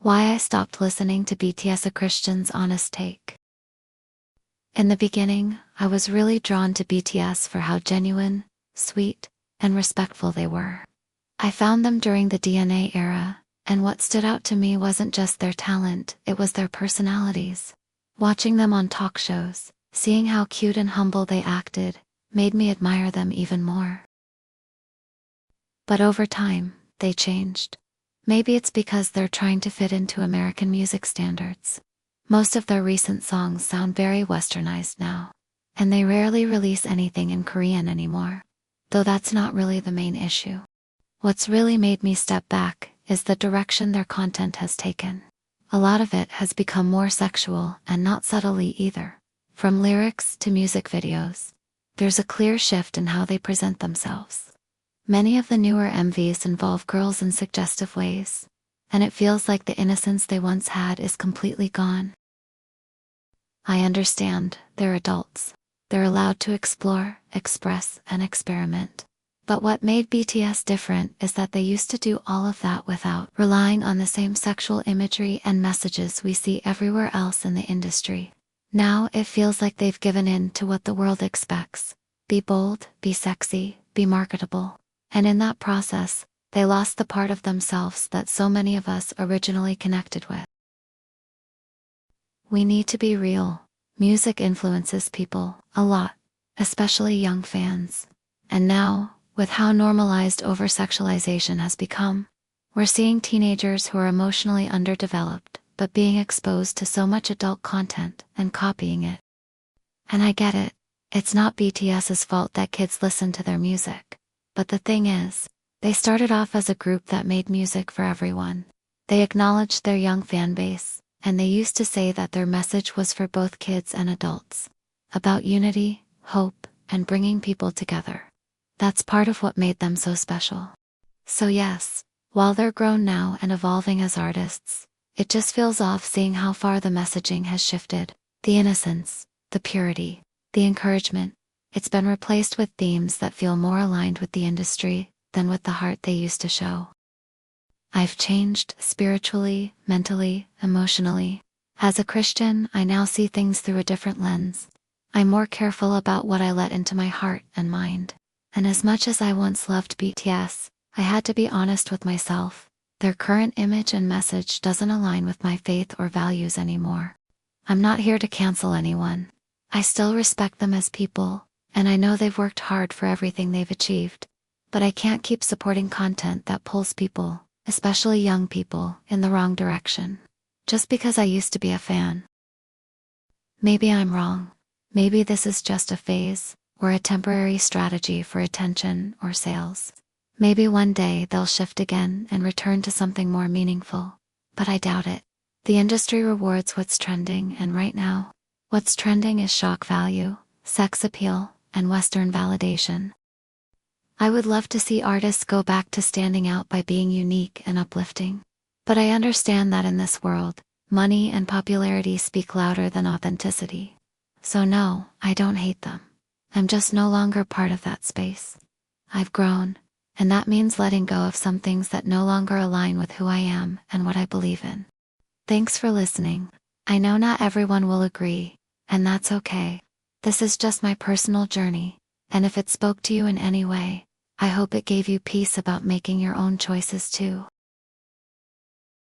Why I stopped listening to BTS, a Christian's honest take. In the beginning, I was really drawn to BTS for how genuine, sweet, and respectful they were. I found them during the DNA era, and what stood out to me wasn't just their talent, it was their personalities. Watching them on talk shows, seeing how cute and humble they acted, made me admire them even more. But over time, they changed. Maybe it's because they're trying to fit into American music standards. Most of their recent songs sound very westernized now, and they rarely release anything in Korean anymore. Though that's not really the main issue. What's really made me step back is the direction their content has taken. A lot of it has become more sexual, and not subtly either. From lyrics to music videos, there's a clear shift in how they present themselves. Many of the newer MVs involve girls in suggestive ways, and it feels like the innocence they once had is completely gone. I understand, they're adults. They're allowed to explore, express, and experiment. But what made BTS different is that they used to do all of that without relying on the same sexual imagery and messages we see everywhere else in the industry. Now it feels like they've given in to what the world expects. Be bold, be sexy, be marketable. And in that process, they lost the part of themselves that so many of us originally connected with. We need to be real. Music influences people a lot, especially young fans. And now, with how normalized over-sexualization has become, we're seeing teenagers who are emotionally underdeveloped, but being exposed to so much adult content and copying it. And I get it. It's not BTS's fault that kids listen to their music. But the thing is, they started off as a group that made music for everyone. They acknowledged their young fan base, and they used to say that their message was for both kids and adults. About unity, hope, and bringing people together. That's part of what made them so special. So yes, while they're grown now and evolving as artists, it just feels off seeing how far the messaging has shifted. The innocence, the purity, the encouragement. It's been replaced with themes that feel more aligned with the industry than with the heart they used to show. I've changed spiritually, mentally, emotionally. As a Christian, I now see things through a different lens. I'm more careful about what I let into my heart and mind. And as much as I once loved BTS, I had to be honest with myself. Their current image and message doesn't align with my faith or values anymore. I'm not here to cancel anyone. I still respect them as people, and I know they've worked hard for everything they've achieved. But I can't keep supporting content that pulls people, especially young people, in the wrong direction. Just because I used to be a fan. Maybe I'm wrong. Maybe this is just a phase, or a temporary strategy for attention or sales. Maybe one day they'll shift again and return to something more meaningful. But I doubt it. The industry rewards what's trending, and right now, what's trending is shock value, sex appeal, and Western validation. I would love to see artists go back to standing out by being unique and uplifting. But I understand that in this world, money and popularity speak louder than authenticity. So no, I don't hate them. I'm just no longer part of that space. I've grown, and that means letting go of some things that no longer align with who I am and what I believe in. Thanks for listening. I know not everyone will agree, and that's okay. This is just my personal journey, and if it spoke to you in any way, I hope it gave you peace about making your own choices too.